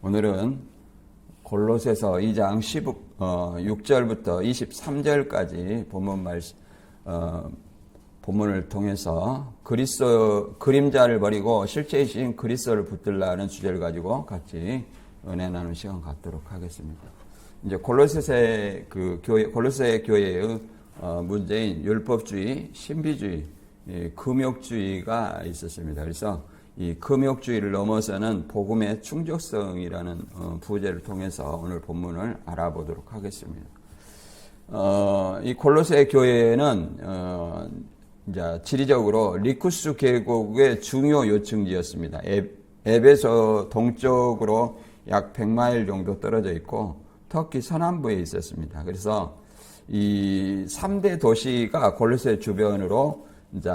오늘은 골로새서 2장 6절부터 23절까지 본문을 통해서 그림자를 버리고 실제이신 그리스도를 붙들라는 주제를 가지고 같이 은혜 나누는 시간 갖도록 하겠습니다. 이제 골로새 교회의 문제인 율법주의, 신비주의, 금욕주의가 있었습니다. 그래서 이 금욕주의를 넘어서는 복음의 충족성이라는 부제를 통해서 오늘 본문을 알아보도록 하겠습니다. 이 골로새 교회는 이제 지리적으로 리쿠스 계곡의 중요 요충지였습니다. 에베소 동쪽으로 약 100마일 정도 떨어져 있고 터키 서남부에 있었습니다. 그래서 이 3대 도시가 골로새 주변으로 이제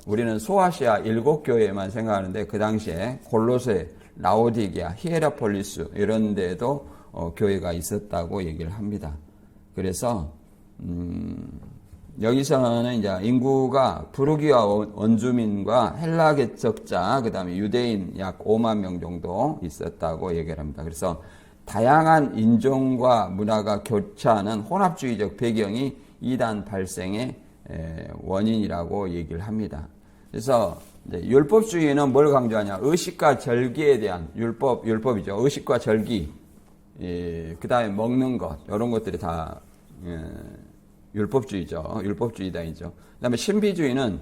우리는 소아시아 7교회만 생각하는데 그 당시에 골로새, 라오디게아, 히에라폴리스 이런 데도 교회가 있었다고 얘기를 합니다. 그래서 여기서는 이제 인구가 부르기아 원주민과 헬라 개척자, 그다음에 유대인 약 5만 명 정도 있었다고 얘기를 합니다. 그래서 다양한 인종과 문화가 교차하는 혼합주의적 배경이 이단 발생의 원인이라고 얘기를 합니다. 그래서 이제 율법주의는 뭘 강조하냐? 의식과 절기에 대한 율법이죠. 의식과 절기, 그 다음에 먹는 것, 이런 것들이 다 율법주의죠. 율법주의다이죠. 그 다음에 신비주의는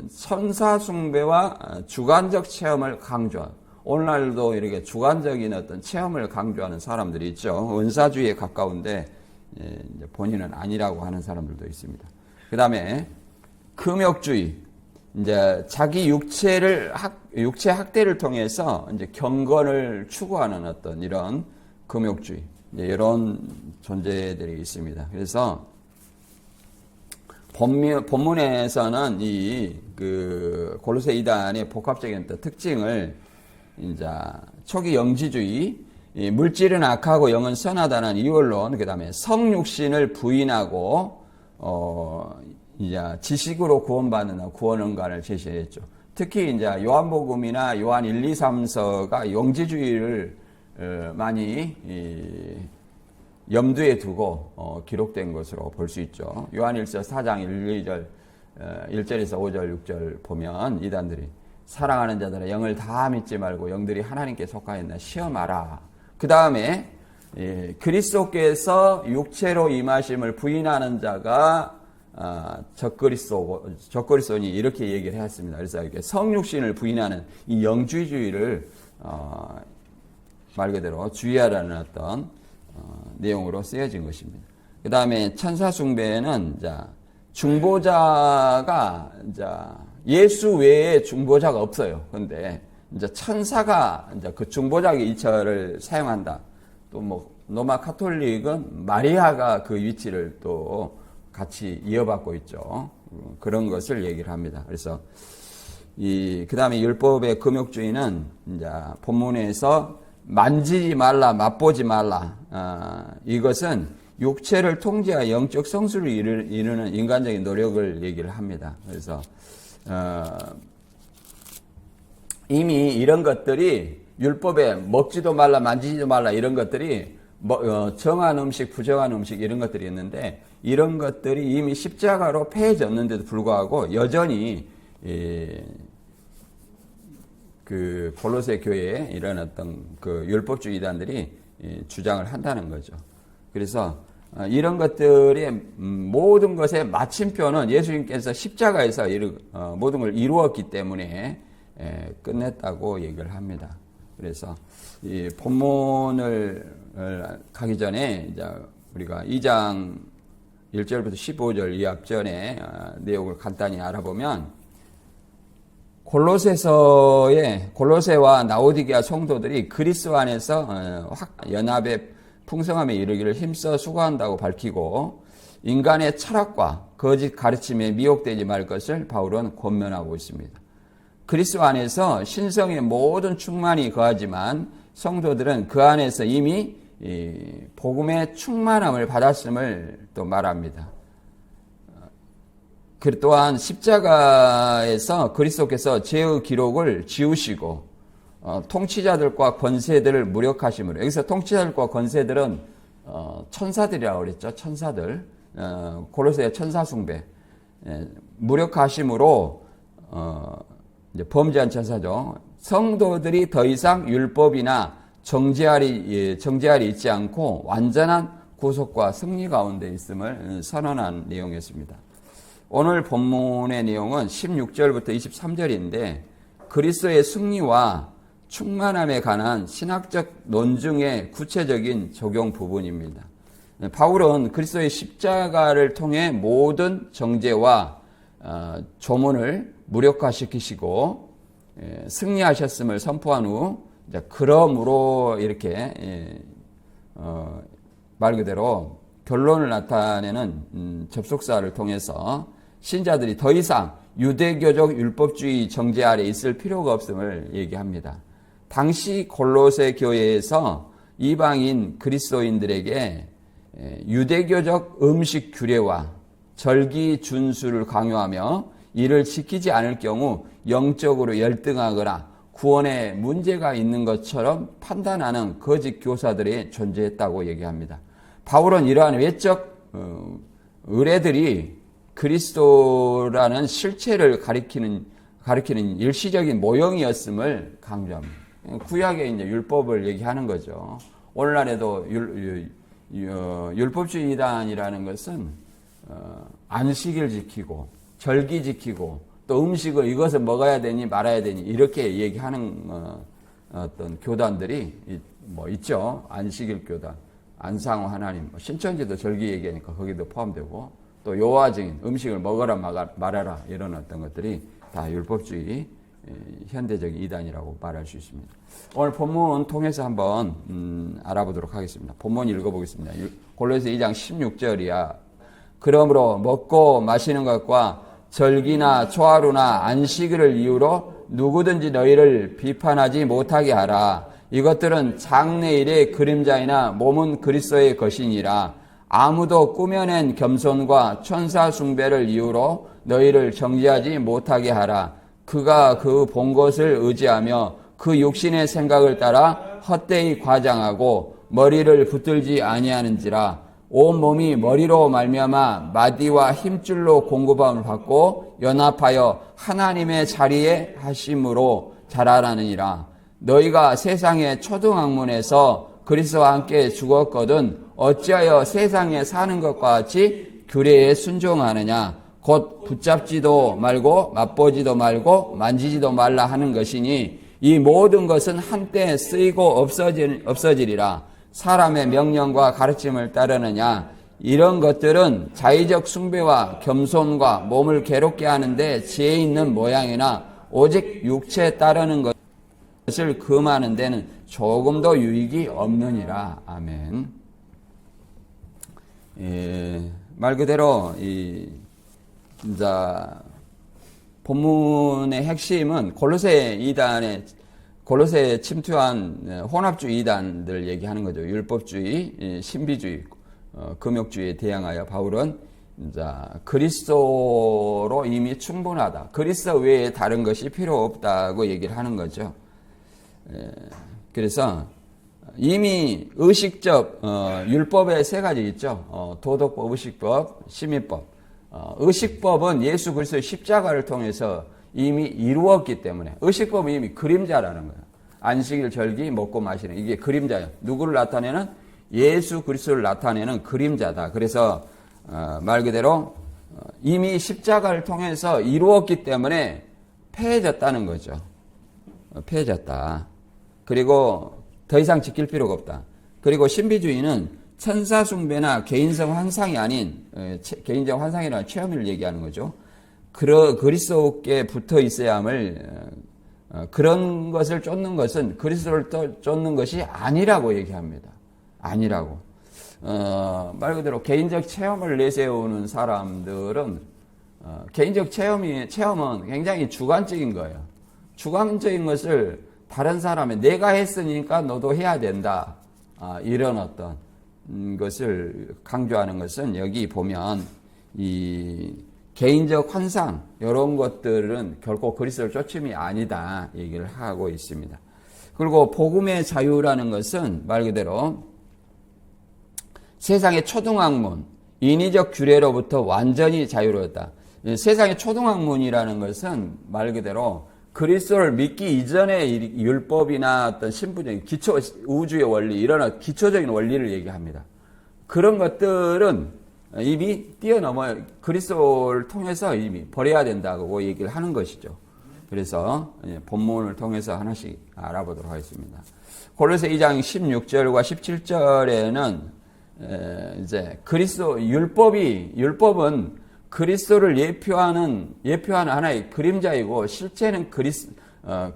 선사숭배와 주관적 체험을 강조하는, 오늘날도 이렇게 주관적인 어떤 체험을 강조하는 사람들이 있죠. 은사주의에 가까운데 본인은 아니라고 하는 사람들도 있습니다. 그 다음에 금욕주의, 이제 자기 육체 학대를 통해서 이제 경건을 추구하는 어떤 이런 금욕주의, 이제 이런 존재들이 있습니다. 그래서 본문에서는 골로새 이단의 복합적인 특징을 이제 초기 영지주의, 물질은 악하고 영은 선하다는 이원론, 그 다음에 성육신을 부인하고 이제 지식으로 구원받는 구원론관을 제시했죠. 특히 이제 요한복음이나 요한 1, 2, 3서가 영지주의를 많이 염두에 두고 기록된 것으로 볼 수 있죠. 요한일서 4장 1절에서 5절, 6절 보면 이단들이 사랑하는 자들아 영을 다 믿지 말고 영들이 하나님께 속하였나 시험하라. 그 다음에 그리스도께서 육체로 임하심을 부인하는 자가 적그리스도니 이렇게 얘기를 했습니다. 그래서 이렇게 성육신을 부인하는 이 영주의주의를 말 그대로 주의하라는 어떤 내용으로 쓰여진 것입니다. 그 다음에 천사숭배는 중보자가 예수 외에 중보자가 없어요. 그런데 이제 천사가 이제 그 중보자의 이처를 사용한다. 또 뭐 로마 카톨릭은 마리아가 그 위치를 또 같이 이어받고 있죠. 그런 것을 얘기를 합니다. 그래서 그 다음에 율법의 금욕주의는 이제 본문에서 만지지 말라, 맛보지 말라. 이것은 육체를 통제하여 영적 성수를 이루는 인간적인 노력을 얘기를 합니다. 그래서 이미 이런 것들이 율법에 먹지도 말라, 만지지도 말라 이런 것들이 정한 음식, 부정한 음식 이런 것들이 있는데 이런 것들이 이미 십자가로 폐해졌는데도 불구하고 여전히 그 골로새 교회에 이런 어떤 그 율법주의단들이 주장을 한다는 거죠. 그래서 이런 것들의 모든 것의 마침표는 예수님께서 십자가에서 모든 걸 이루었기 때문에 끝냈다고 얘기를 합니다. 그래서 이 본문을 가기 전에 이제 우리가 2장 1절부터 15절 이 앞전에 내용을 간단히 알아보면 골로새와 라오디게아 성도들이 그리스도 안에서 연합의 풍성함에 이르기를 힘써 수고한다고 밝히고 인간의 철학과 거짓 가르침에 미혹되지 말 것을 바울은 권면하고 있습니다. 그리스도 안에서 신성의 모든 충만이 거하지만 성도들은 그 안에서 이미 복음의 충만함을 받았음을 또 말합니다. 또한 십자가에서 그리스도께서 죄의 기록을 지우시고 통치자들과 권세들을 무력하심으로. 여기서 통치자들과 권세들은 천사들이라고 그랬죠. 천사들. 골로새의 천사 숭배. 무력하심으로 이제 범죄한 천사죠. 성도들이 더 이상 율법이나 정죄할이 있지 않고 완전한 구속과 승리 가운데 있음을 선언한 내용이었습니다. 오늘 본문의 내용은 16절부터 23절인데 그리스도의 승리와 충만함에 관한 신학적 논증의 구체적인 적용 부분입니다. 바울은 그리스도의 십자가를 통해 모든 정죄와 조문을 무력화시키시고 승리하셨음을 선포한 후 그러므로 이렇게 말 그대로 결론을 나타내는 접속사를 통해서 신자들이 더 이상 유대교적 율법주의 정죄 아래 있을 필요가 없음을 얘기합니다. 당시 골로새 교회에서 이방인 그리스도인들에게 유대교적 음식 규례와 절기 준수를 강요하며 이를 지키지 않을 경우 영적으로 열등하거나 구원에 문제가 있는 것처럼 판단하는 거짓 교사들이 존재했다고 얘기합니다. 바울은 이러한 외적 의례들이 그리스도라는 실체를 가리키는 일시적인 모형이었음을 강조합니다. 구약의 이제 율법을 얘기하는 거죠. 오늘날에도 율법주의 이단이라는 것은 안식일 지키고 절기 지키고 또 음식을 이것을 먹어야 되니 말아야 되니 이렇게 얘기하는 어떤 교단들이 있죠. 안식일 교단, 안상호 하나님, 신천지도 절기 얘기하니까 거기도 포함되고 또 여호와 증인, 음식을 먹어라 말아라 이런 어떤 것들이 다 율법주의 현대적인 이단이라고 말할 수 있습니다. 오늘 본문 통해서 한번 알아보도록 하겠습니다. 본문 읽어보겠습니다. 골로새 2장 16절이야. 그러므로 먹고 마시는 것과 절기나 초하루나 안식일을 이유로 누구든지 너희를 비판하지 못하게 하라. 이것들은 장래일의 그림자이나 몸은 그리스도의 것이니라. 아무도 꾸며낸 겸손과 천사 숭배를 이유로 너희를 정죄하지 못하게 하라. 그가 그 본 것을 의지하며 그 육신의 생각을 따라 헛되이 과장하고 머리를 붙들지 아니하는지라. 온 몸이 머리로 말미암아 마디와 힘줄로 공급함을 받고 연합하여 하나님의 자리에 하심으로 자라나느니라. 너희가 세상의 초등학문에서 그리스도와 함께 죽었거든 어찌하여 세상에 사는 것과 같이 규례에 순종하느냐. 곧 붙잡지도 말고 맛보지도 말고 만지지도 말라 하는 것이니 이 모든 것은 한때 쓰이고 없어지리라. 사람의 명령과 가르침을 따르느냐. 이런 것들은 자의적 숭배와 겸손과 몸을 괴롭게 하는데 지혜 있는 모양이나 오직 육체에 따르는 것을 금하는 데는 조금도 유익이 없느니라. 아멘. 말 그대로 본문의 핵심은 골로새에 침투한 혼합주의 이단들 얘기하는 거죠. 율법주의, 신비주의, 금욕주의에 대항하여 바울은 그리스도로 이미 충분하다. 그리스도 외에 다른 것이 필요 없다고 얘기를 하는 거죠. 그래서 이미 의식적 율법의 세 가지 있죠. 도덕법, 의식법, 시민법. 의식법은 예수 그리스도의 십자가를 통해서 이미 이루었기 때문에 의식법은 이미 그림자라는 거예요. 안식일, 절기, 먹고 마시는 이게 그림자예요. 누구를 나타내는? 예수 그리스도를 나타내는 그림자다. 그래서 말 그대로 이미 십자가를 통해서 이루었기 때문에 패해졌다는 거죠. 패해졌다. 그리고 더 이상 지킬 필요가 없다. 그리고 신비주의는 천사 숭배나 개인적 환상이 아닌 개인적 환상이라는 체험을 얘기하는 거죠. 그리스도께 붙어 있어야 함을 그런 것을 쫓는 것은 그리스도를 쫓는 것이 아니라고 얘기합니다. 아니라고. 말 그대로 개인적 체험을 내세우는 사람들은 개인적 체험은 굉장히 주관적인 거예요. 주관적인 것을 다른 사람의 내가 했으니까 너도 해야 된다. 이런 어떤 것을 강조하는 것은 여기 보면 이 개인적 환상 이런 것들은 결코 그리스도를 쫓음이 아니다 얘기를 하고 있습니다. 그리고 복음의 자유라는 것은 말 그대로 세상의 초등학문, 인위적 규례로부터 완전히 자유로웠다. 세상의 초등학문이라는 것은 말 그대로 그리스도를 믿기 이전의 율법이나 어떤 신분적인 기초, 우주의 원리, 이런 기초적인 원리를 얘기합니다. 그런 것들은 이미 뛰어넘어 그리스도를 통해서 이미 버려야 된다고 얘기를 하는 것이죠. 그래서 본문을 통해서 하나씩 알아보도록 하겠습니다. 골로새 2장 16절과 17절에는 이제 그리스도 율법은 그리스도를 예표하는 하나의 그림자이고 실제는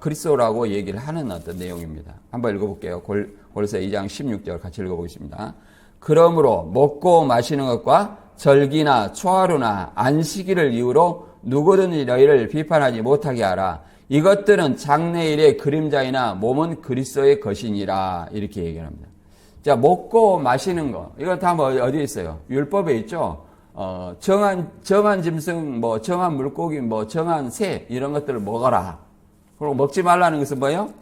그리스도라고 얘기를 하는 어떤 내용입니다. 한번 읽어볼게요. 골로새 2장 16절 같이 읽어보겠습니다. 그러므로 먹고 마시는 것과 절기나 초하루나 안식일을 이유로 누구든지 너희를 비판하지 못하게 하라. 이것들은 장래일의 그림자이나 몸은 그리스도의 것이니라. 이렇게 얘기합니다. 자, 먹고 마시는 거. 이거 다 뭐 어디에 있어요? 율법에 있죠? 정한 짐승, 정한 물고기, 정한 새, 이런 것들을 먹어라. 그리고 먹지 말라는 것은 뭐예요?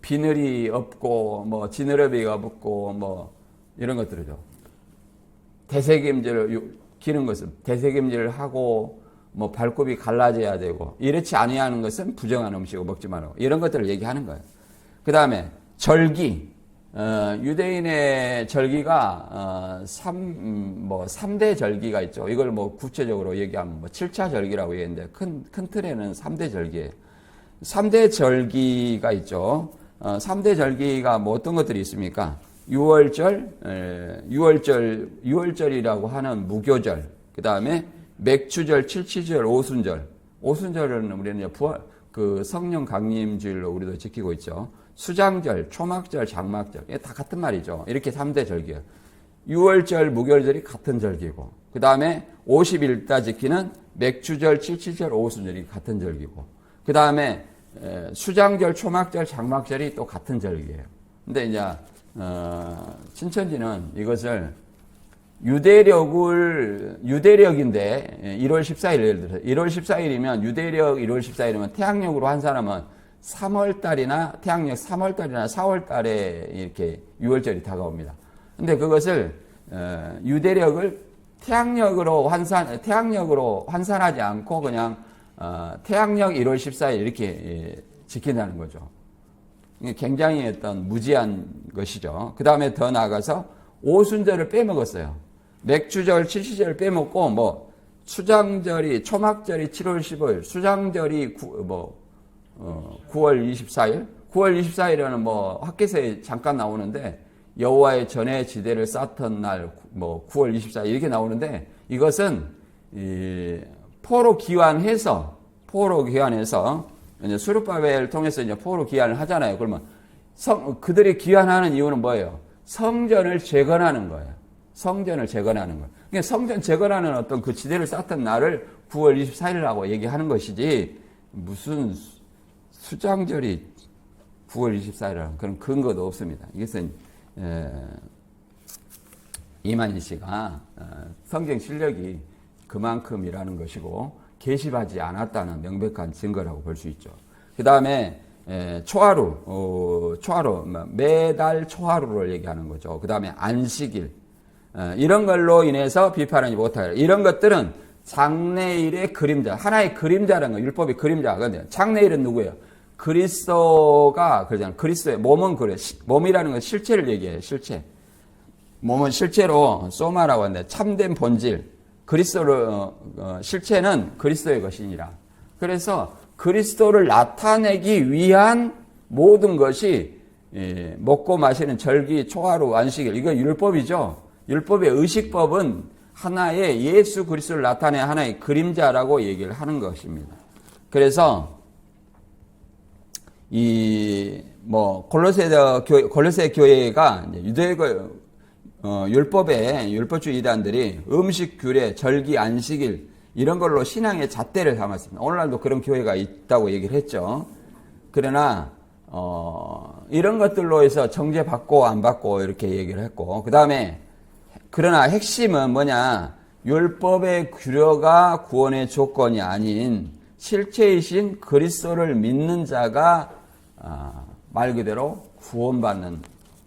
비늘이 없고, 지느러미가 없고, 이런 것들이죠. 대세김질을, 기는 것은 대세김질을 하고, 발굽이 갈라져야 되고, 이렇지 아니하는 것은 부정한 음식을 먹지 말라고. 이런 것들을 얘기하는 거예요. 그 다음에, 절기. 유대인의 절기가, 3대 절기가 있죠. 이걸 구체적으로 얘기하면 7차 절기라고 얘기하는데, 큰 틀에는 3대 절기예요. 3대 절기가 있죠. 3대 절기가 어떤 것들이 있습니까? 6월절이라고 하는 무교절, 그 다음에 맥추절, 칠치절, 오순절. 오순절은 우리는 성령 강림주일로 우리도 지키고 있죠. 수장절, 초막절, 장막절. 다 같은 말이죠. 이렇게 3대 절기예요. 6월절, 무교절이 같은 절기고, 그 다음에 50일다 지키는 맥추절, 칠치절, 오순절이 같은 절기고, 그 다음에 수장절, 초막절, 장막절이 또 같은 절기예요. 근데 이제 신천지는 이것을 유대력인데 1월 14일 예를 들어서 1월 14일이면 유대력 1월 14일이면 태양력으로 한 사람은 3월달이나 태양력 3월달이나 4월달에 이렇게 6월절이 다가옵니다. 근데 그것을 유대력을 태양력으로 환산하지 않고 그냥 태양력 1월 14일 이렇게 지킨다는 거죠. 굉장히 어떤 무지한 것이죠. 그 다음에 더 나아가서 오순절을 빼먹었어요. 맥주절, 칠시절을 빼먹고 수장절이 초막절이 7월 15일, 수장절이 9월 24일, 9월 24일에는 학계서에 잠깐 나오는데 여호와의 전의 지대를 쌓던 날 9월 24일 이렇게 나오는데 이것은 포로 귀환해서 이제 수르바벨을 통해서 이제 포로 귀환을 하잖아요. 그러면 그들이 귀환하는 이유는 뭐예요? 성전을 재건하는 거예요. 성전을 재건하는 거예요. 그러니까 성전 재건하는 어떤 그 지대를 쌓던 날을 9월 24일이라고 얘기하는 것이지 무슨 수장절이 9월 24일이라는 그런 근거도 없습니다. 이것은 이만희 씨가 성경 실력이 그만큼이라는 것이고 계시하지 않았다는 명백한 증거라고 볼 수 있죠. 그 다음에 초하루, 매달 초하루를 얘기하는 거죠. 그 다음에 안식일, 이런 걸로 인해서 비판하지 못하게. 이런 것들은 장래일의 그림자, 하나의 그림자라는 거, 율법의 그림자. 근데 장래일은 누구예요? 그리스도가 그러잖아요. 그리스도의 몸은 그래. 몸이라는 건 실체를 얘기해요. 실체. 몸은 실제로 소마라고 하는데 참된 본질. 그리스도를 실체는 그리스도의 것이니라. 그래서 그리스도를 나타내기 위한 모든 것이 먹고 마시는 절기, 초하루, 안식일 이거 율법이죠. 율법의 의식법은 하나의 예수 그리스도를 나타내는 하나의 그림자라고 얘기를 하는 것입니다. 그래서 골로새 교회가 율법주의 이단들이 음식 규례, 절기, 안식일 이런 걸로 신앙의 잣대를 삼았습니다. 오늘날도 그런 교회가 있다고 얘기를 했죠. 그러나 이런 것들로 해서 정죄받고 안 받고 이렇게 얘기를 했고, 그 다음에 그러나 핵심은 뭐냐? 율법의 규례가 구원의 조건이 아닌 실체이신 그리스도를 믿는 자가 말 그대로 구원받는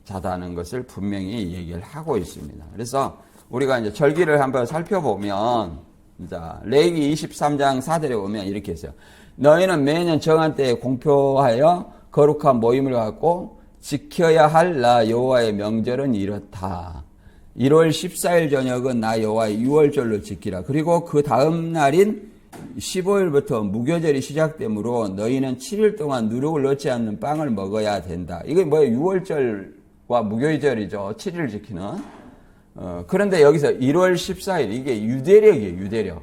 자다는 것을 분명히 얘기를 하고 있습니다. 그래서 우리가 이제 절기를 한번 살펴보면, 이제 레위기 23장 4절에 보면 이렇게 했어요. 너희는 매년 정한 때에 공표하여 거룩한 모임을 갖고 지켜야 할 나 여호와의 명절은 이렇다. 1월 14일 저녁은 나 여호와의 유월절로 지키라. 그리고 그 다음 날인 15일부터 무교절이 시작되므로 너희는 7일 동안 누룩을 넣지 않는 빵을 먹어야 된다. 이게 뭐예요? 유월절과 무교절이죠. 7일 지키는. 그런데 여기서 1월 14일, 이게 유대력이에요.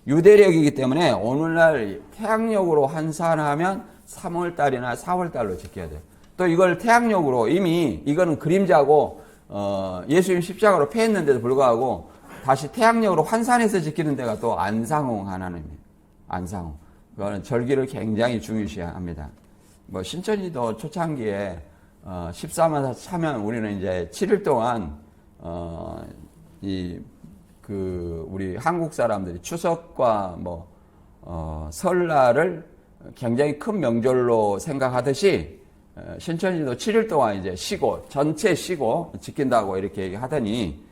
유대력이기 때문에 오늘날 태양력으로 환산하면 3월달이나 4월달로 지켜야 돼요. 또 이걸 태양력으로 이미 이거는 그림자고 예수님 십자가로 패했는데도 불구하고 다시 태양력으로 환산해서 지키는 데가 또 안상홍 하나님이에요. 안상홍. 그거는 절기를 굉장히 중요시합니다. 뭐 신천지도 초창기에 14만 차면 우리는 이제 7일 동안 우리 한국 사람들이 추석과 설날을 굉장히 큰 명절로 생각하듯이 신천지도 7일 동안 이제 전체 쉬고 지킨다고 이렇게 얘기하더니,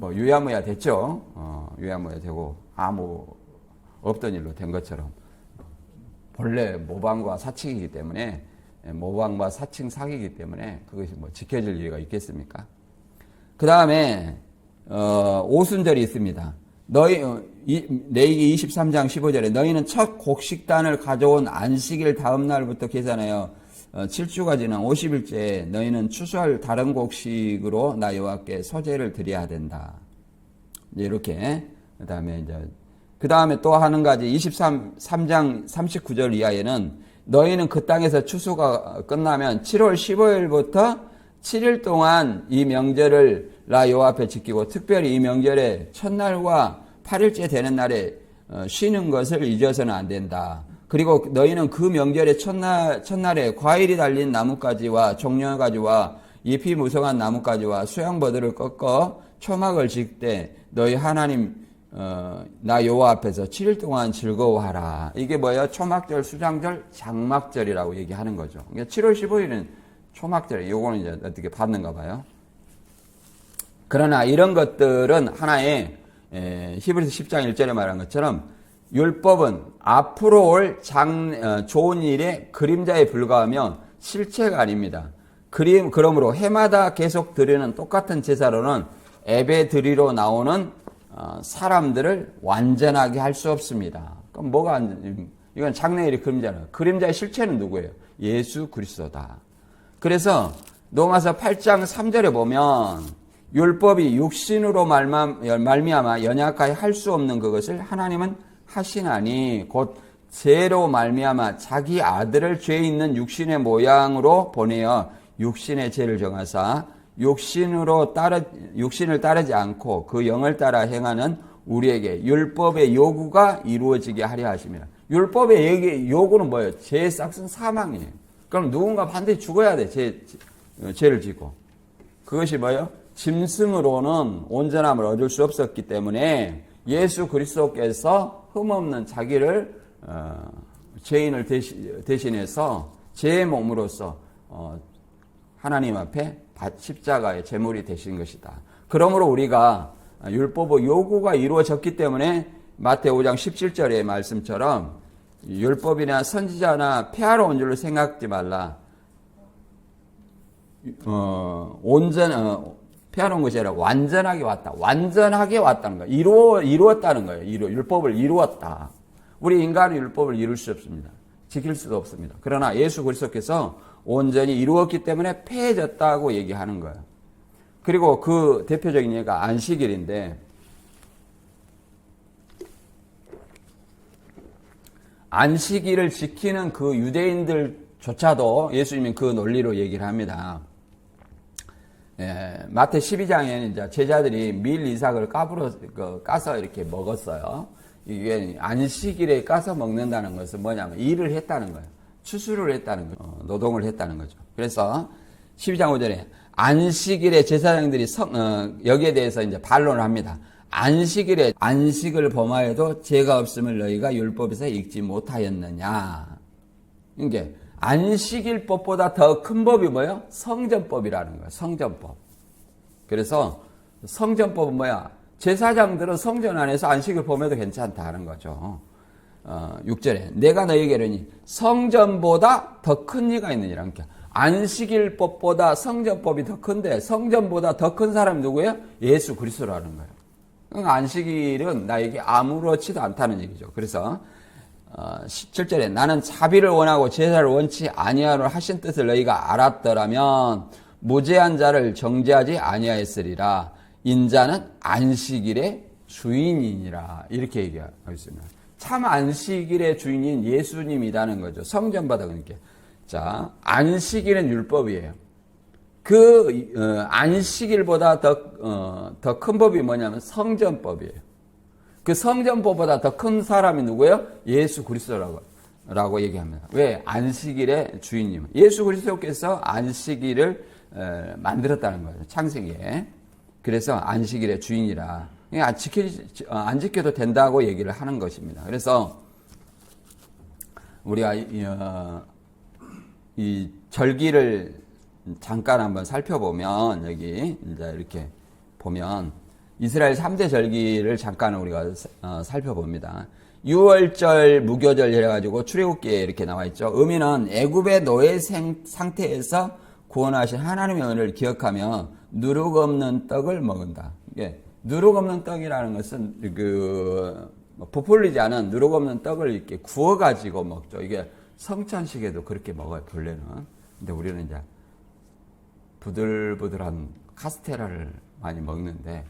유야무야 됐죠. 유야무야 되고 아무 없던 일로 된 것처럼. 본래 모방과 사칭이기 때문에, 모방과 사칭 사기이기 때문에 그것이 지켜질 이유가 있겠습니까? 그 다음에, 오순절이 있습니다. 레위기 23장 15절에 너희는 첫 곡식단을 가져온 안식일 다음 날부터 계산하여 7주가 지난 50일째에 너희는 추수할 다른 곡식으로 나 여호와께 소제를 드려야 된다. 이렇게. 그 다음에 또 하는 가지 23장 39절 이하에는 너희는 그 땅에서 추수가 끝나면 7월 15일부터 7일 동안 이 명절을 나 여호와 앞에 지키고 특별히 이 명절의 첫날과 8일째 되는 날에 쉬는 것을 잊어서는 안 된다. 그리고 너희는 그 명절의 첫날에 과일이 달린 나뭇가지와 종려가지와 잎이 무성한 나뭇가지와 수양버들을 꺾어 초막을 질 때 너희 하나님 나 여호와 앞에서 7일 동안 즐거워하라. 이게 뭐예요? 초막절, 수장절, 장막절이라고 얘기하는 거죠. 그러니까 7월 15일은 초막절, 요거는 이제 어떻게 받는가 봐요. 그러나 이런 것들은 하나의 히브리서 10장 1절에 말한 것처럼 율법은 앞으로 올 좋은 일의 그림자에 불과하며 실체가 아닙니다. 그러므로 해마다 계속 드리는 똑같은 제사로는 예배 드리러 나오는 사람들을 완전하게 할 수 없습니다. 그럼 이건 장래일의 그림자는, 그림자의 실체는 누구예요? 예수 그리스도다. 그래서 로마서 8장 3절에 보면 율법이 육신으로 말미암아 연약하게 할 수 없는 그것을 하나님은 하시나니 곧 죄로 말미암아 자기 아들을 죄 있는 육신의 모양으로 보내어 육신의 죄를 정하사 육신을 따르지 않고 그 영을 따라 행하는 우리에게 율법의 요구가 이루어지게 하려 하십니다. 율법의 요구는 뭐예요? 죄의 싹은 사망이에요. 그럼 누군가 반드시 죽어야 돼. 죄를 지고. 그것이 뭐예요? 짐승으로는 온전함을 얻을 수 없었기 때문에 예수 그리스도께서 흠없는 자기를 죄인을 대신해서 죄의 몸으로서 하나님 앞에 십자가의 제물이 되신 것이다. 그러므로 우리가 율법의 요구가 이루어졌기 때문에 마태오 5장 17절의 말씀처럼 율법이나 선지자나 폐하러 온 줄로 생각지 말라. 폐하러 온 것이 아니라 완전하게 왔다. 완전하게 왔다는 거예요. 이루었다는 거예요. 율법을 이루었다. 우리 인간은 율법을 이룰 수 없습니다. 지킬 수도 없습니다. 그러나 예수 그리스도께서 온전히 이루었기 때문에 폐해졌다고 얘기하는 거예요. 그리고 그 대표적인 예가 안식일인데, 안식일을 지키는 그 유대인들조차도 예수님이 그 논리로 얘기를 합니다. 마태 12장에는 이제 제자들이 밀 이삭을 까서 이렇게 먹었어요. 이게 안식일에 까서 먹는다는 것은 뭐냐면 일을 했다는 거예요. 추수를 했다는 거죠. 노동을 했다는 거죠. 그래서 12장 5절에 안식일에 제사장들이 여기에 대해서 이제 반론을 합니다. 안식일에 안식을 범하여도 죄가 없음을 너희가 율법에서 읽지 못하였느냐. 이게 안식일법보다 더 큰 법이 뭐예요? 성전법이라는 거예요. 성전법. 그래서 성전법은 뭐야? 제사장들은 성전 안에서 안식을 범해도 괜찮다는 거죠. 6절에 내가 너에게 이르니 성전보다 더 큰 이가 있느니라. 그러니까 안식일법보다 성전법이 더 큰데 성전보다 더 큰 사람이 누구예요? 예수 그리스도라는 거예요. 그러니까 안식일은 나에게 아무렇지도 않다는 얘기죠. 그래서 17절에 나는 자비를 원하고 제사를 원치 아니하노라 하신 뜻을 너희가 알았더라면 무죄한 자를 정죄하지 아니하였으리라. 인자는 안식일의 주인이니라. 이렇게 얘기하고 있습니다. 참 안식일의 주인인 예수님이라는 거죠. 성전보다. 그러니까 자, 안식일은 율법이에요. 그 안식일보다 더 큰 법이 뭐냐면 성전법이에요. 그 성전법보다 더 큰 사람이 누구예요? 예수 그리스도라고 얘기합니다. 왜? 안식일의 주인님. 예수 그리스도께서 안식일을 만들었다는 거예요. 창세기에. 그래서 안식일의 주인이라. 안 지켜도 된다고 얘기를 하는 것입니다. 그래서 우리가 이 절기를 잠깐 한번 살펴보면 여기 이제 이렇게 보면 이스라엘 3대 절기를 잠깐 우리가 살펴봅니다. 유월절, 무교절 이래가지고 출애굽기에 이렇게 나와 있죠. 의미는 애굽의 노예 상태에서 구원하신 하나님의 은혜를 기억하며 누룩 없는 떡을 먹는다. 이게 누룩 없는 떡이라는 것은 부풀리지 않은 누룩 없는 떡을 이렇게 구워가지고 먹죠. 이게 성찬식에도 그렇게 먹어요, 본래는. 근데 우리는 이제 부들부들한 카스테라를 많이 먹는데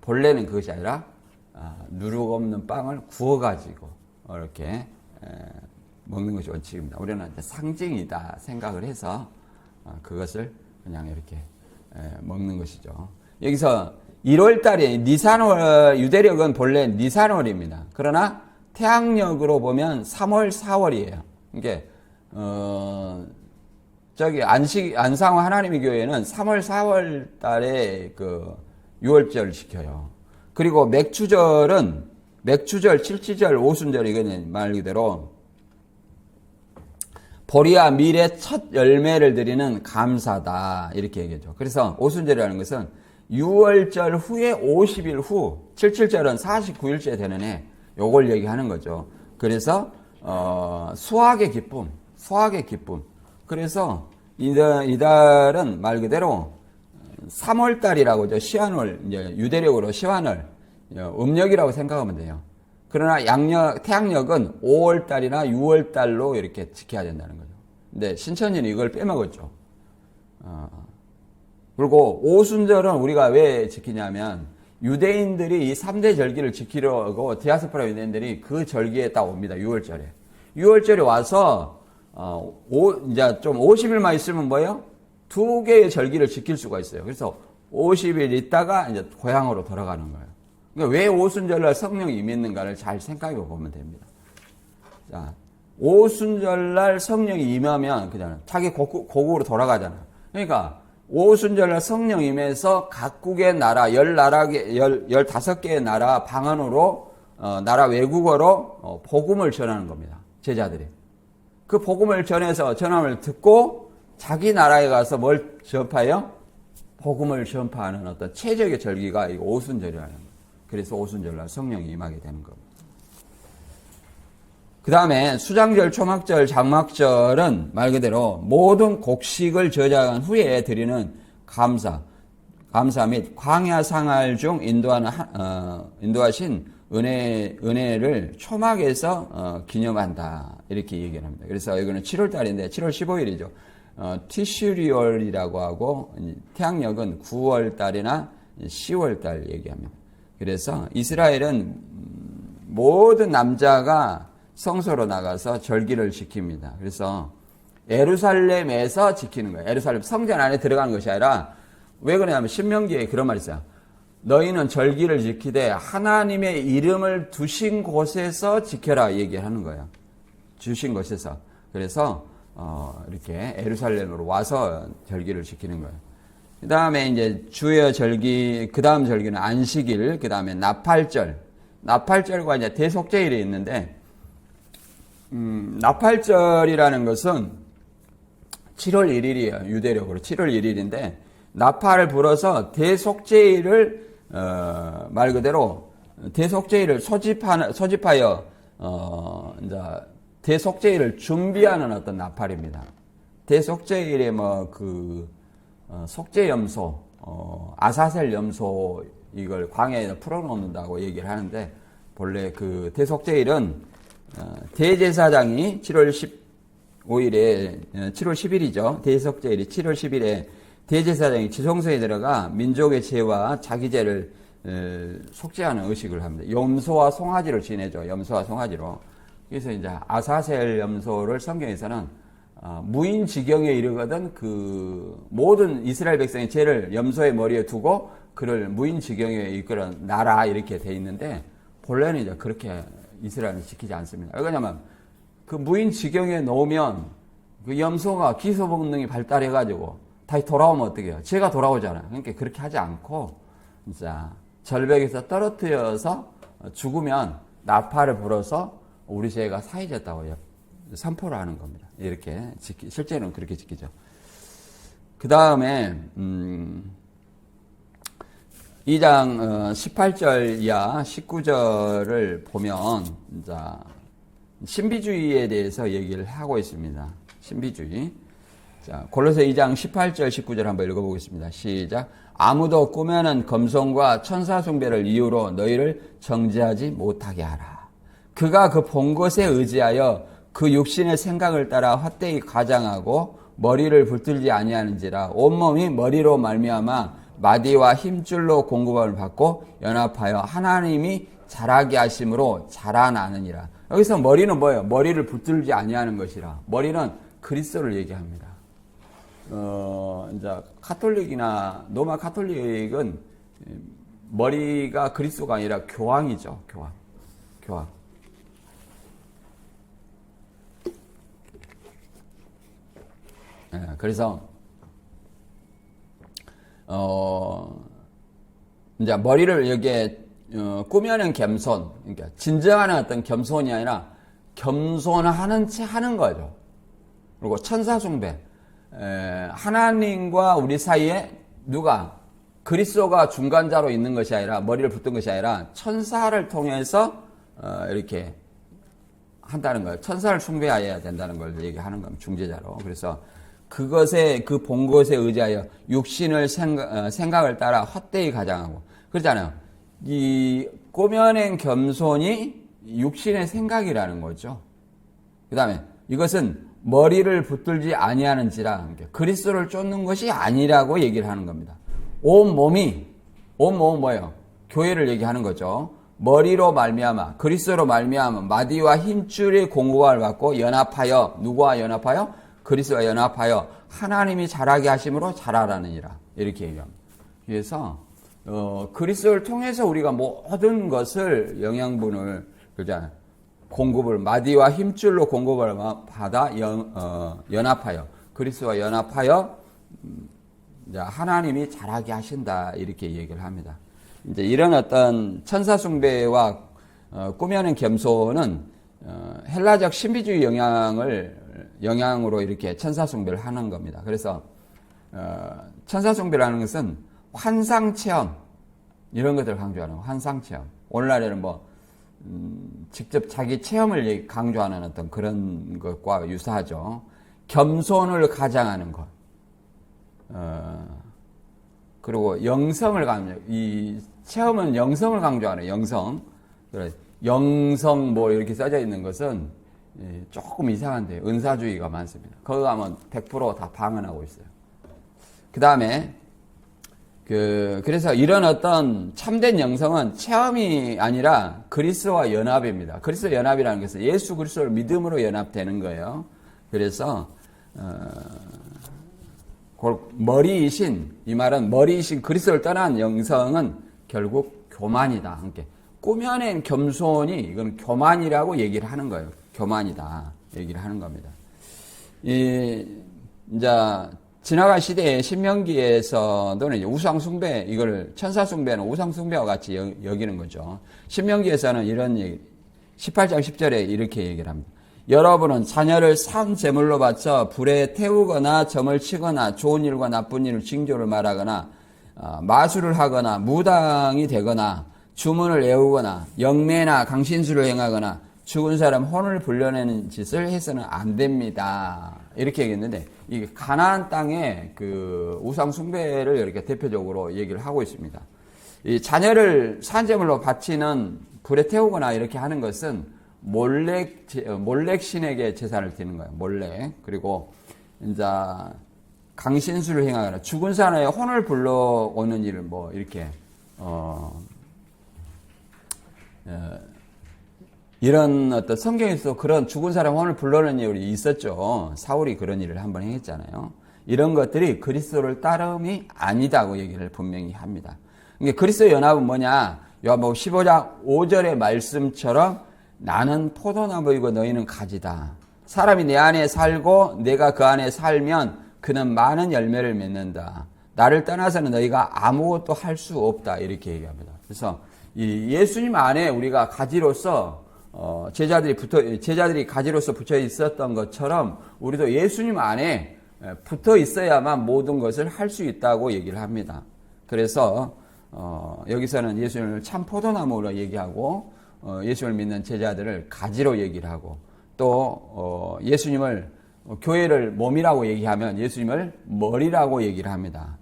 본래는 그것이 아니라 누룩 없는 빵을 구워가지고 이렇게 먹는 것이 원칙입니다. 우리는 이제 상징이다 생각을 해서 그것을 그냥 이렇게 먹는 것이죠. 여기서 1월달이 니산월, 유대력은 본래 니산월입니다. 그러나 태양력으로 보면 3월, 4월이에요. 이게 저기 안상호 하나님의 교회는 3월, 4월 달에 그 유월절을 지켜요. 그리고 맥추절, 칠치절, 오순절이거든요. 말 그대로 보리와 밀의 첫 열매를 드리는 감사다. 이렇게 얘기하죠. 그래서 오순절이라는 것은 유월절 후에 50일 후, 칠칠절은 49일째 되는 해, 요걸 얘기하는 거죠. 그래서 수확의 기쁨. 그래서 이달은 말 그대로 3월달이라고 죠. 시한월, 이제 유대력으로 시한월, 음력이라고 생각하면 돼요. 그러나 태양력은 5월달이나 6월달로 이렇게 지켜야 된다는 거죠. 근데 신천지는 이걸 빼먹었죠. 그리고 오순절은 우리가 왜 지키냐면 유대인들이 이 3대 절기를 지키려고 디아스포라 유대인들이 그 절기에 딱 옵니다. 6월절에 와서 이제 좀 50일만 있으면 뭐예요? 2개의 절기를 지킬 수가 있어요. 그래서 50일 있다가 이제 고향으로 돌아가는 거예요. 그러니까 왜 오순절날 성령이 임했는가를 잘 생각해 보면 됩니다. 자, 오순절날 성령이 임하면 그냥 자기 고국으로 돌아가잖아. 그러니까 오순절날 성령 임해서 각국의 나라, 15개의 나라 방언으로 나라 외국어로 복음을 전하는 겁니다. 제자들이. 그 복음을 전함을 듣고 자기 나라에 가서 뭘 전파해요? 복음을 전파하는 어떤 최적의 절기가 이 오순절이라는 거예요. 그래서 오순절날 성령이 임하게 되는 겁니다. 그 다음에 수장절, 초막절, 장막절은 말 그대로 모든 곡식을 저장한 후에 드리는 감사 및 광야 생활 중 인도하신 은혜를 초막에서 기념한다. 이렇게 얘기를 합니다. 그래서 이거는 7월달인데 7월 15일이죠. 티슈리월이라고 하고 태양력은 9월달이나 10월달 얘기합니다. 그래서 이스라엘은 모든 남자가 성소로 나가서 절기를 지킵니다. 그래서 예루살렘에서 지키는 거예요. 예루살렘 성전 안에 들어가는 것이 아니라 왜 그러냐면 신명기에 그런 말이 있어요. 너희는 절기를 지키되 하나님의 이름을 두신 곳에서 지켜라 얘기하는 거예요. 주신 곳에서. 그래서 이렇게 예루살렘으로 와서 절기를 지키는 거예요. 그 다음에 이제 주여 절기, 그 다음 절기는 안식일, 그 다음에 나팔절. 나팔절과 이제 대속죄일이 있는데, 나팔절이라는 것은 7월 1일이에요. 유대력으로 7월 1일인데 나팔을 불어서 대속죄일을 말 그대로 대속죄일을 소집하여 이제 대속죄일을 준비하는 어떤 나팔입니다. 대속죄일에 속죄염소, 아사셀 염소 이걸 광야에 풀어놓는다고 얘기를 하는데 본래 그 대속죄일은 대제사장이 7월 10일이죠. 대속죄일이 7월 10일에 대제사장이 지성소에 들어가 민족의 죄와 자기 죄를 속죄하는 의식을 합니다. 염소와 송아지를 지내죠. 염소와 송아지로. 그래서 이제 아사셀 염소를 성경에서는 무인 지경에 이르거든 그 모든 이스라엘 백성의 죄를 염소의 머리에 두고 그를 무인 지경에 이끌어 놔라 이렇게 돼 있는데 본래는 이제 그렇게 이스라엘은 지키지 않습니다. 왜냐하면 그 무인 지경에 놓으면 그 염소가 기소 본능이 발달해가지고 다시 돌아오면 어떻게 해요? 죄가 돌아오잖아요. 그러니까 그렇게 하지 않고 진짜 절벽에서 떨어뜨려서 죽으면 나팔을 불어서 우리 죄가 사해졌다고 선포를 하는 겁니다. 이렇게 실제로는 그렇게 지키죠. 그 다음에 2장 18절 이하 19절을 보면 이제 신비주의에 대해서 얘기를 하고 있습니다. 신비주의. 자, 골로새 2장 18절 19절 한번 읽어보겠습니다. 시작. 아무도 꾸며낸 검송과 천사숭배를 이유로 너희를 정죄하지 못하게 하라. 그가 그 본 것에 의지하여 그 육신의 생각을 따라 헛되이 가장하고 머리를 붙들지 아니하는지라. 온몸이 머리로 말미암아 마디와 힘줄로 공급함을 받고 연합하여 하나님이 자라게 하심으로 자라나느니라. 여기서 머리는 뭐예요? 머리를 붙들지 아니하는 것이라. 머리는 그리스도를 얘기합니다. 이제 카톨릭이나 로마 카톨릭은 머리가 그리스도가 아니라 교황이죠. 교황. 그래서 이제 머리를 여기에 꾸며낸 겸손, 그러니까 진정한 어떤 겸손이 아니라 겸손하는 채 하는 거죠. 그리고 천사숭배, 하나님과 우리 사이에 누가 그리스도가 중간자로 있는 것이 아니라 머리를 붙든 것이 아니라 천사를 통해서 이렇게 한다는 거예요. 천사를 숭배해야 된다는 걸 얘기하는 겁니다. 중재자로. 그래서 그것에 그 본 것에 의지하여 육신을 생각을 따라 헛되이 가장하고 그렇잖아요. 이 꾸며낸 겸손이 육신의 생각이라는 거죠. 그 다음에 이것은 머리를 붙들지 아니하는지라 그리스도를 쫓는 것이 아니라고 얘기를 하는 겁니다. 온 몸은 뭐예요? 교회를 얘기하는 거죠. 머리로 말미암아 그리스도로 말미암아 마디와 힘줄의 공급을 받고 연합하여 누구와 연합하여? 그리스도와 연합하여 하나님이 자라게 하심으로 자라라느니라 이렇게 얘기합니다. 그래서 그리스도를 통해서 우리가 모든 것을 영양분을 공급을 마디와 힘줄로 공급을 받아 연합하여 그리스도와 연합하여 이제 하나님이 자라게 하신다 이렇게 얘기를 합니다. 이제 이런 어떤 천사 숭배와 꾸며낸 겸손은 헬라적 신비주의 영향으로 이렇게 천사 숭배를 하는 겁니다. 그래서 천사 숭배라는 것은 환상 체험 이런 것들을 강조하는 환상 체험. 오늘날에는 직접 자기 체험을 강조하는 어떤 그런 것과 유사하죠. 겸손을 가장하는 것. 그리고 영성을 이 체험은 영성을 강조하는 영성. 영성 이렇게 써져 있는 것은 조금 이상한데 은사주의가 많습니다. 거기 가면 100% 다 방언하고 있어요. 그 다음에 그래서 이런 어떤 참된 영성은 체험이 아니라 그리스도와 연합입니다. 그리스도 연합이라는 것은 예수 그리스도를 믿음으로 연합되는 거예요. 그래서 이 말은 머리이신 그리스도를 떠난 영성은 결국 교만이다. 함께 꾸며낸 겸손이 이건 교만이라고 얘기를 하는 거예요. 교만이다 얘기를 하는 겁니다. 이제 지나간 시대에 신명기에서는 우상숭배, 이걸 천사숭배는 우상숭배와 같이 여기는 거죠. 신명기에서는 이런 얘기, 18장 10절에 이렇게 얘기를 합니다. 여러분은 자녀를 산 제물로 바쳐 불에 태우거나 점을 치거나 좋은 일과 나쁜 일을 징조를 말하거나 마술을 하거나 무당이 되거나 주문을 외우거나 영매나 강신술을 행하거나 죽은 사람 혼을 불려내는 짓을 해서는 안 됩니다. 이렇게 얘기했는데 이게 가나안 땅의 그 우상 숭배를 이렇게 대표적으로 얘기를 하고 있습니다. 이 자녀를 산제물로 바치는 불에 태우거나 이렇게 하는 것은 몰렉 신에게 제사를 드리는 거예요. 몰렉. 그리고 이제 강신술을 행하거나 죽은 사람의 혼을 불러오는 일을 뭐 이렇게 이런 어떤 성경에서 그런 죽은 사람 혼을 불러오는 일이 있었죠. 사울이 그런 일을 한번 했잖아요. 이런 것들이 그리스도를 따름이 아니다고 얘기를 분명히 합니다. 그러니까 그리스도 연합은 뭐냐? 요한복음 15장 5절의 말씀처럼 나는 포도나무이고 너희는 가지다. 사람이 내 안에 살고 내가 그 안에 살면 그는 많은 열매를 맺는다. 나를 떠나서는 너희가 아무것도 할 수 없다. 이렇게 얘기합니다. 그래서 이 예수님 안에 우리가 가지로서 제자들이 가지로서 붙여 있었던 것처럼 우리도 예수님 안에 붙어 있어야만 모든 것을 할 수 있다고 얘기를 합니다. 그래서 여기서는 예수님을 참 포도나무로 얘기하고 예수님을 믿는 제자들을 가지로 얘기를 하고 또 예수님을 교회를 몸이라고 얘기하면 예수님을 머리라고 얘기를 합니다.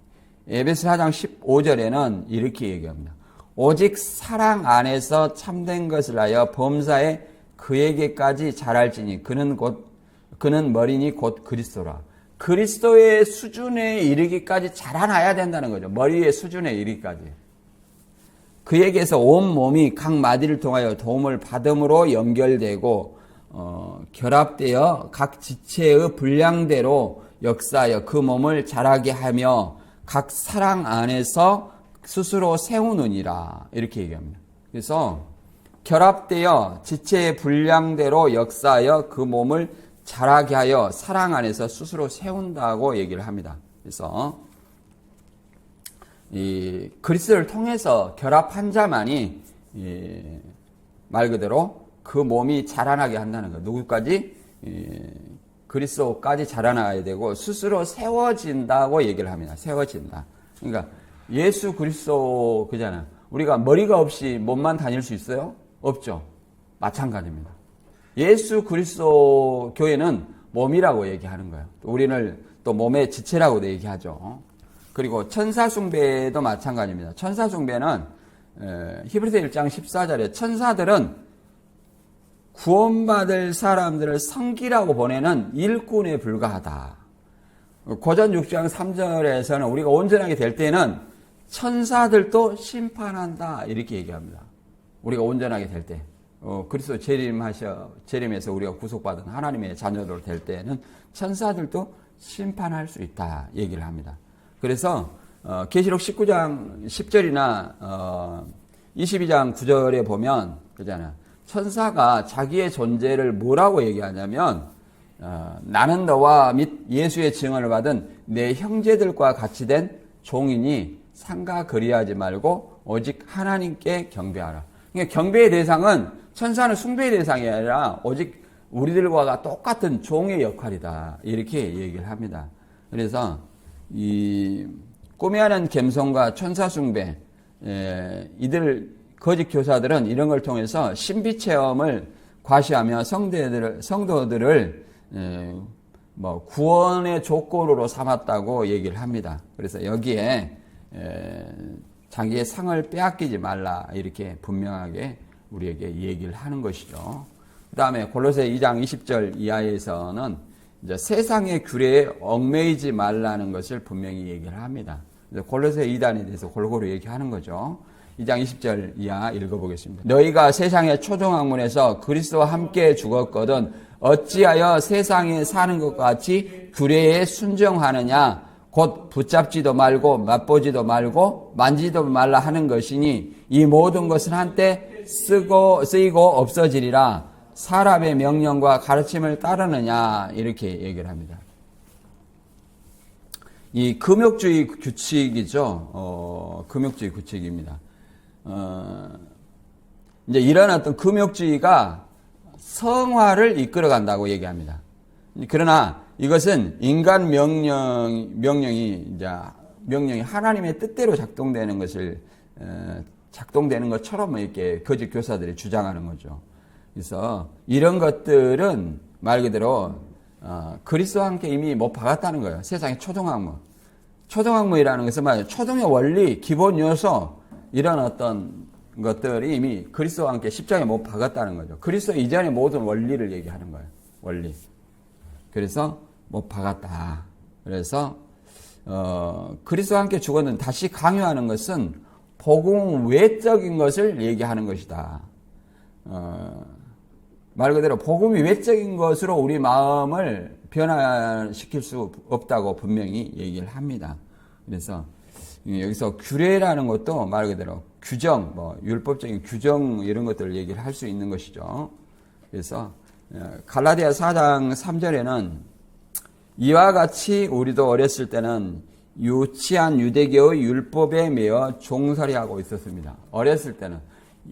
에베소 4장 15절에는 이렇게 얘기합니다. 오직 사랑 안에서 참된 것을 하여 범사에 그에게까지 자랄지니 그는 머리니 곧 그리스도라. 그리스도의 수준에 이르기까지 자라나야 된다는 거죠. 머리의 수준에 이르기까지. 그에게서 온 몸이 각 마디를 통하여 도움을 받음으로 연결되고 결합되어 각 지체의 분량대로 역사하여 그 몸을 자라게 하며 각 사랑 안에서 스스로 세우느니라. 이렇게 얘기합니다. 그래서 결합되어 지체의 분량대로 역사하여 그 몸을 자라게 하여 사랑 안에서 스스로 세운다고 얘기를 합니다. 그래서 이 그리스도를 통해서 결합한 자만이 말 그대로 그 몸이 자라나게 한다는 것. 누구까지? 그리스도까지 자라나야 되고 스스로 세워진다고 얘기를 합니다. 세워진다. 그러니까 예수 그리스도 그잖아요. 우리가 머리가 없이 몸만 다닐 수 있어요? 없죠. 마찬가지입니다. 예수 그리스도 교회는 몸이라고 얘기하는 거예요. 우리는 또 몸의 지체라고도 얘기하죠. 그리고 천사 숭배도 마찬가지입니다. 천사 숭배는 히브리서 1장 14절에 천사들은 구원받을 사람들을 섬기라고 보내는 일꾼에 불과하다. 고전 6장 3절에서는 우리가 온전하게 될 때는 천사들도 심판한다. 이렇게 얘기합니다. 우리가 온전하게 될 때. 그리스도 재림해서 우리가 구속받은 하나님의 자녀들 될 때는 천사들도 심판할 수 있다. 얘기를 합니다. 그래서 계시록 19장 10절이나 22장 9절에 보면 그잖아요. 천사가 자기의 존재를 뭐라고 얘기하냐면 나는 너와 및 예수의 증언을 받은 내 형제들과 같이 된 종이니 상가 거리하지 말고 오직 하나님께 경배하라. 그러니까 경배의 대상은 천사는 숭배의 대상이 아니라 오직 우리들과 똑같은 종의 역할이다. 이렇게 얘기를 합니다. 그래서 이 꼬매하는 겸손과 천사 숭배, 이들 거짓 교사들은 이런 걸 통해서 신비 체험을 과시하며 성도들을 구원의 조건으로 삼았다고 얘기를 합니다. 그래서 여기에 자기의 상을 빼앗기지 말라 이렇게 분명하게 우리에게 얘기를 하는 것이죠. 그 다음에 골로새 2장 20절 이하에서는 이제 세상의 규례에 얽매이지 말라는 것을 분명히 얘기를 합니다. 골로새 2단에 대해서 골고루 얘기하는 거죠. 2장 20절 이하 읽어보겠습니다. 너희가 세상의 초종학문에서 그리스도와 함께 죽었거든 어찌하여 세상에 사는 것과 같이 규례에 순종하느냐 곧 붙잡지도 말고 맛보지도 말고 만지도 말라 하는 것이니 이 모든 것은 한때 쓰이고 없어지리라. 사람의 명령과 가르침을 따르느냐 이렇게 얘기를 합니다. 이 금욕주의 규칙이죠. 금욕주의 규칙입니다. 이제 이런 어떤 금욕주의가 성화를 이끌어간다고 얘기합니다. 그러나 이것은 인간 명령이 하나님의 뜻대로 작동되는 것처럼 이렇게 거짓 교사들이 주장하는 거죠. 그래서 이런 것들은 말 그대로 그리스도와 함께 이미 못 박았다는 거예요. 세상의 초등학문이라는 것은 말이에요. 초등의 원리, 기본 요소 이런 어떤 것들이 이미 그리스도와 함께 십자가에 못 박았다는 거죠. 그리스도 이전의 모든 원리를 얘기하는 거예요. 원리. 그래서 못 박았다. 그래서 그리스도와 함께 죽었는 다시 강요하는 것은 복음 외적인 것을 얘기하는 것이다. 말 그대로 복음이 외적인 것으로 우리 마음을 변화시킬 수 없다고 분명히 얘기를 합니다. 그래서 여기서 규례라는 것도 말 그대로 규정, 율법적인 규정 이런 것들을 얘기를 할 수 있는 것이죠. 그래서 갈라디아 4장 3절에는 이와 같이 우리도 어렸을 때는 유치한 유대교의 율법에 매여 종살이하고 있었습니다. 어렸을 때는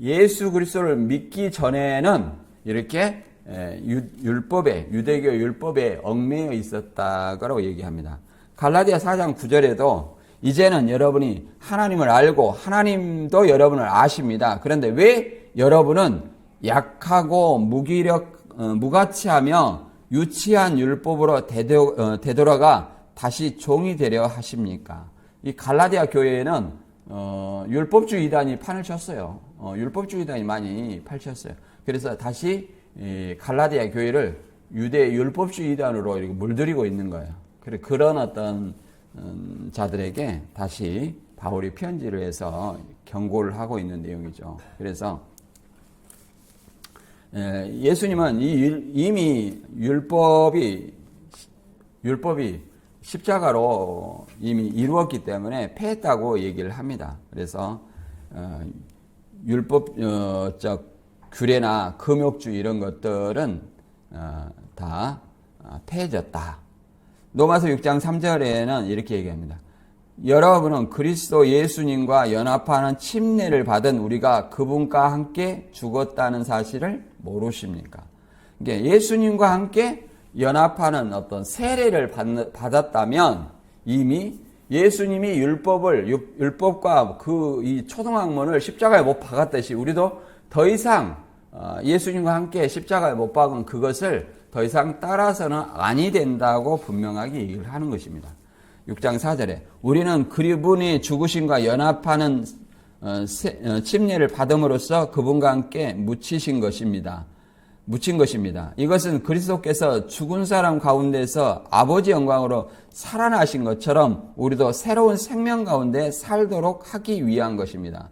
예수 그리스도를 믿기 전에는 이렇게 유대교 율법에 얽매여 있었다고 얘기합니다. 갈라디아 4장 9절에도 이제는 여러분이 하나님을 알고 하나님도 여러분을 아십니다. 그런데 왜 여러분은 약하고 무가치하며 유치한 율법으로 되돌아가 다시 종이 되려 하십니까? 이 갈라디아 교회에는 율법주의 이단이 판을 쳤어요. 율법주의 이단이 많이 펼쳤어요. 그래서 다시 갈라디아 교회를 유대 율법주의 이단으로 이렇게 물들이고 있는 거예요. 그런 어떤 자들에게 다시 바울이 편지를 해서 경고를 하고 있는 내용이죠. 그래서 예수님은 이미 율법이 십자가로 이미 이루었기 때문에 패했다고 얘기를 합니다. 그래서 율법적 규례나 금욕주의 이런 것들은 다 패해졌다. 로마서 6장 3절에는 이렇게 얘기합니다. 여러분은 그리스도 예수님과 연합하는 침례를 받은 우리가 그분과 함께 죽었다는 사실을 모르십니까? 그러니까 예수님과 함께 연합하는 어떤 세례를 받았다면 이미 예수님이 율법과 이 초등학문을 십자가에 못 박았듯이 우리도 더 이상 예수님과 함께 십자가에 못 박은 그것을 더 이상 따라서는 아니 된다고 분명하게 얘기를 하는 것입니다. 6장 4절에 우리는 그분이 죽으심과 연합하는 침례를 받음으로써 그분과 함께 묻힌 것입니다. 이것은 그리스도께서 죽은 사람 가운데서 아버지 영광으로 살아나신 것처럼 우리도 새로운 생명 가운데 살도록 하기 위한 것입니다.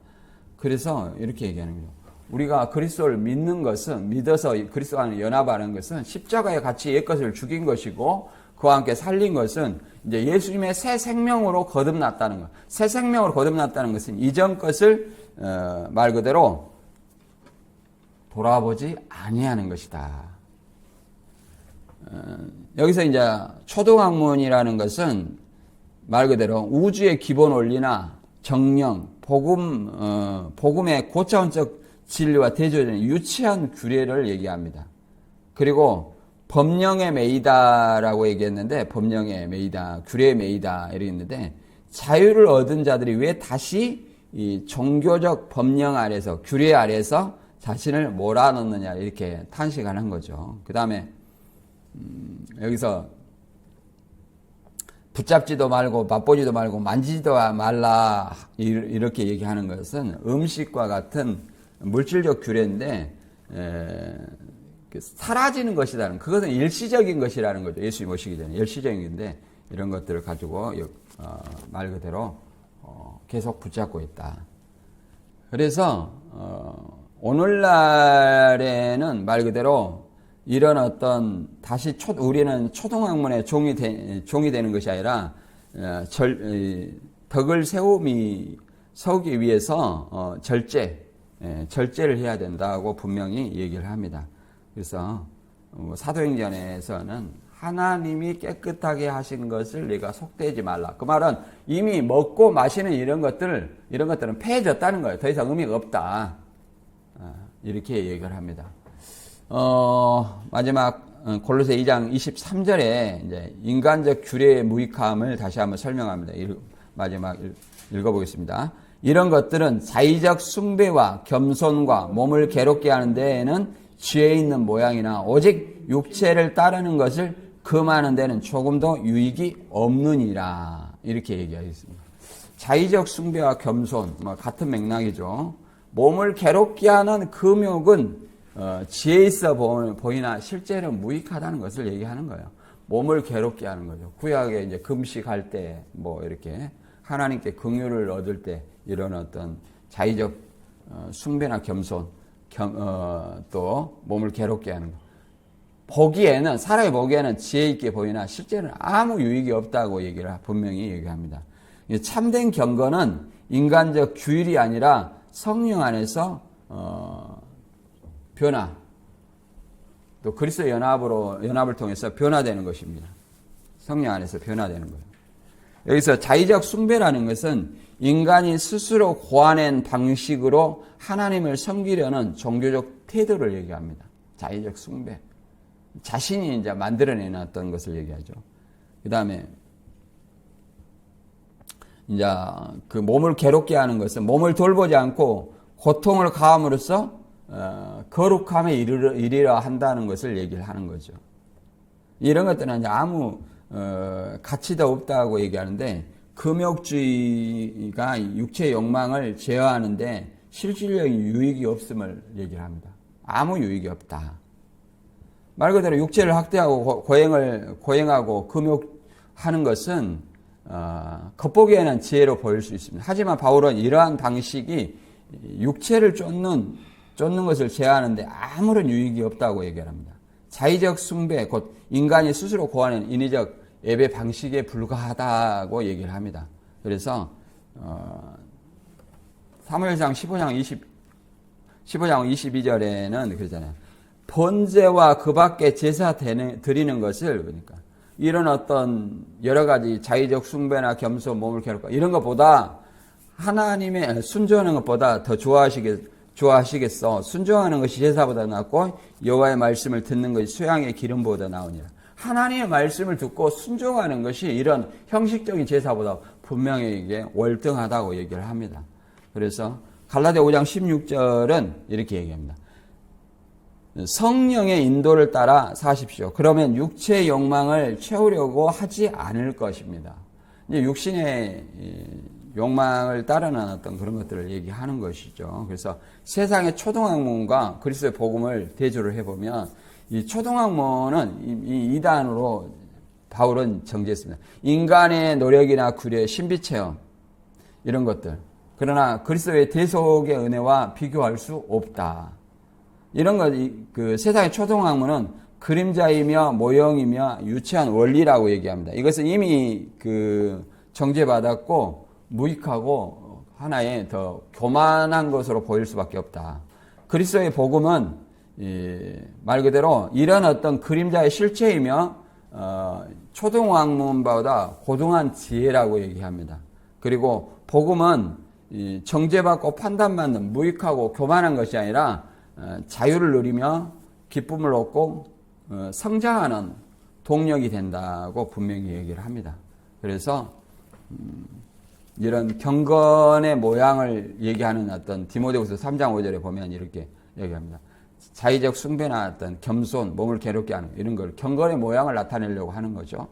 그래서 이렇게 얘기하는 거예요. 우리가 그리스도를 믿는 것은, 믿어서 그리스도와 연합하는 것은 십자가에 같이 옛것을 죽인 것이고 그와 함께 살린 것은 이제 예수님의 새 생명으로 거듭났다는 것. 새 생명으로 거듭났다는 것은 이전 것을 말 그대로 돌아보지 아니하는 것이다. 여기서 이제 초등학문이라는 것은 말 그대로 우주의 기본 원리나 정령, 복음의 고차원적 진리와 대조되는 유치한 규례를 얘기합니다. 그리고 법령에 매이다라고 얘기했는데 법령에 매이다, 규례에 매이다 이렇게 했는데 자유를 얻은 자들이 왜 다시 이 종교적 법령 아래서 규례 아래서 자신을 몰아넣느냐 이렇게 탄식하는 거죠. 그 다음에 여기서 붙잡지도 말고 맛보지도 말고 만지지도 말라 이렇게 얘기하는 것은 음식과 같은 물질적 규례인데 사라지는 것이라는 그것은 일시적인 것이라는 거죠. 예수님 오시기 전에 일시적인데 이런 것들을 가지고 말 그대로 계속 붙잡고 있다. 그래서 오늘날에는 말 그대로 이런 어떤 다시 우리는 초등학문의 종이 되는 것이 아니라 덕을 세우기 위해서 절제를 해야 된다고 분명히 얘기를 합니다. 그래서 사도행전에서는 하나님이 깨끗하게 하신 것을 네가 속되지 말라. 그 말은 이미 먹고 마시는 이런 것들은 폐해졌다는 거예요. 더 이상 의미가 없다. 이렇게 얘기를 합니다. 마지막 골로새 2장 23절에 이제 인간적 규례의 무익함을 다시 한번 설명합니다. 마지막 읽어보겠습니다. 이런 것들은 자의적 숭배와 겸손과 몸을 괴롭게 하는 데에는 지혜 있는 모양이나 오직 육체를 따르는 것을 금하는 데는 조금도 유익이 없느니라. 이렇게 얘기하겠습니다. 자의적 숭배와 겸손, 같은 맥락이죠. 몸을 괴롭게 하는 금욕은 지혜 있어 보이나 실제로 무익하다는 것을 얘기하는 거예요. 몸을 괴롭게 하는 거죠. 구약에 이제 금식할 때, 이렇게 하나님께 긍휼을 얻을 때 이런 어떤 자의적 숭배나 겸손, 또 몸을 괴롭게 하는 것. 사람이 보기에는 지혜 있게 보이나 실제는 아무 유익이 없다고 분명히 얘기합니다. 참된 경건은 인간적 규율이 아니라 성령 안에서 변화, 또 그리스도의 연합을 통해서 변화되는 것입니다. 성령 안에서 변화되는 거예요. 여기서 자의적 숭배라는 것은 인간이 스스로 고안한 방식으로 하나님을 섬기려는 종교적 태도를 얘기합니다. 자의적 숭배. 자신이 이제 만들어내놨던 것을 얘기하죠. 그 다음에 이제 그 몸을 괴롭게 하는 것은 몸을 돌보지 않고 고통을 가함으로써 거룩함에 이르려 한다는 것을 얘기를 하는 거죠. 이런 것들은 이제 아무 가치도 없다고 얘기하는데 금욕주의가 육체의 욕망을 제어하는데 실질적인 유익이 없음을 얘기를 합니다. 아무 유익이 없다. 말 그대로 육체를 학대하고 고행하고 금욕하는 것은 겉보기에는 지혜로 보일 수 있습니다. 하지만 바울은 이러한 방식이 육체를 쫓는 것을 제어하는데 아무런 유익이 없다고 얘기합니다. 자의적 숭배, 곧 인간이 스스로 고하는 인위적 예배 방식에 불과하다고 얘기를 합니다. 그래서 사무엘상 15장 22절에는 그러잖아요. 번제와 그 밖에 제사 드리는 것을, 그러니까 이런 어떤 여러 가지 자의적 숭배나 겸손, 몸을 괴롭고 이런 것보다 하나님의 순종하는 것보다 더 좋아하시겠어. 순종하는 것이 제사보다 낫고 여호와의 말씀을 듣는 것이 수양의 기름보다 나으니라. 하나님의 말씀을 듣고 순종하는 것이 이런 형식적인 제사보다 분명히 이게 월등하다고 얘기를 합니다. 그래서 갈라디아 5장 16절은 이렇게 얘기합니다. 성령의 인도를 따라 사십시오. 그러면 육체의 욕망을 채우려고 하지 않을 것입니다. 이제 육신의 욕망을 따르는 어떤 그런 것들을 얘기하는 것이죠. 그래서 세상의 초등학문과 그리스도의 복음을 대조를 해보면 이 초등학문은 이 이단으로 바울은 정지했습니다. 인간의 노력이나 구려 신비체험 이런 것들. 그러나 그리스도의 대속의 은혜와 비교할 수 없다. 이런 것, 그 세상의 초등학문은 그림자이며 모형이며 유치한 원리라고 얘기합니다. 이것은 이미 그 정죄받았고 무익하고 하나의 더 교만한 것으로 보일 수밖에 없다. 그리스도의 복음은 말 그대로 이런 어떤 그림자의 실체이며 초등학문보다 고등한 지혜라고 얘기합니다. 그리고 복음은 정죄받고 판단받는 무익하고 교만한 것이 아니라 자유를 누리며 기쁨을 얻고 성장하는 동력이 된다고 분명히 얘기를 합니다. 그래서 이런 경건의 모양을 얘기하는 어떤 디모데후서 3장 5절에 보면 이렇게 얘기합니다. 자의적 숭배나 어떤 겸손, 몸을 괴롭게 하는 이런 걸 경건의 모양을 나타내려고 하는 거죠.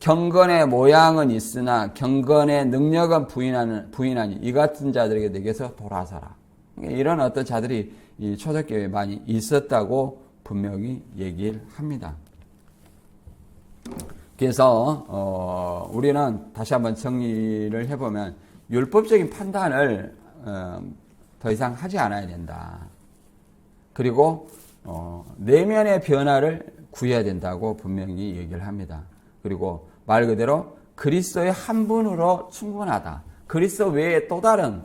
경건의 모양은 있으나 경건의 능력은 부인하니 이 같은 자들에게 내게서 돌아서라. 이런 어떤 자들이 이 초대교회에 많이 있었다고 분명히 얘기를 합니다. 그래서 우리는 다시 한번 정리를 해보면 율법적인 판단을 더 이상 하지 않아야 된다. 그리고 내면의 변화를 구해야 된다고 분명히 얘기를 합니다. 그리고 말 그대로 그리스도의 한 분으로 충분하다. 그리스도 외에 또 다른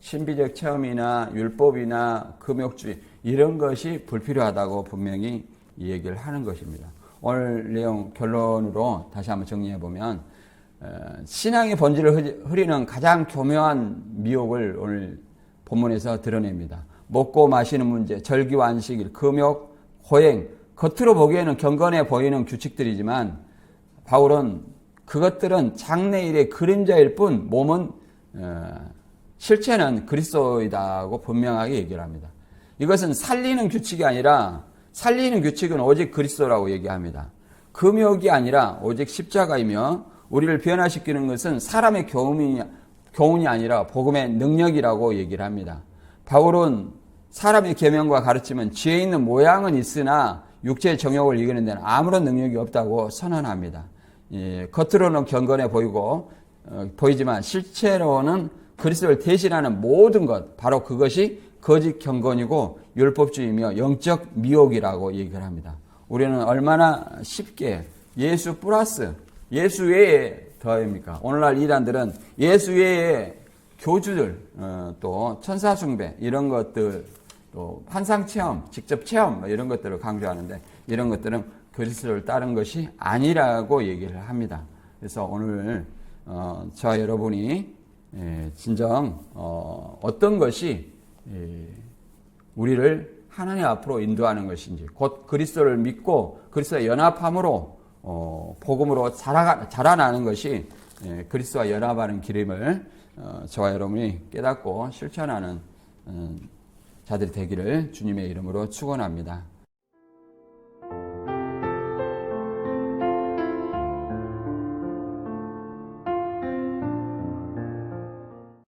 신비적 체험이나 율법이나 금욕주의 이런 것이 불필요하다고 분명히 얘기를 하는 것입니다. 오늘 내용 결론으로 다시 한번 정리해 보면 신앙의 본질을 흐리는 가장 교묘한 미혹을 오늘 본문에서 드러냅니다. 먹고 마시는 문제, 절기와 안식일, 금욕, 호행, 겉으로 보기에는 경건해 보이는 규칙들이지만 바울은 그것들은 장래일의 그림자일 뿐 몸은 실체는 그리스도이다고 분명하게 얘기를 합니다. 이것은 살리는 규칙이 아니라 살리는 규칙은 오직 그리스도라고 얘기합니다. 금욕이 아니라 오직 십자가이며 우리를 변화시키는 것은 사람의 교훈이 아니라 복음의 능력이라고 얘기를 합니다. 바울은 사람의 계명과 가르침은 지혜 있는 모양은 있으나 육체의 정욕을 이기는 데는 아무런 능력이 없다고 선언합니다. 겉으로는 경건해 보이지만 실제로는 그리스도를 대신하는 모든 것, 바로 그것이 거짓 경건이고 율법주의며 영적 미혹이라고 얘기를 합니다. 우리는 얼마나 쉽게 예수 플러스 예수 외에 더입니까? 오늘날 이단들은 예수 외에 교주들, 또 천사숭배 이런 것들, 또 환상체험, 직접 체험 이런 것들을 강조하는데 이런 것들은 그리스도를 따른 것이 아니라고 얘기를 합니다. 그래서 오늘 저와 여러분이 진정 어떤 것이 우리를 하나님 앞으로 인도하는 것인지, 곧 그리스도를 믿고 그리스도와 연합함으로 복음으로 자라나는 것이 그리스도와 연합하는 길임을 저와 여러분이 깨닫고 실천하는 자들이 되기를 주님의 이름으로 축원합니다.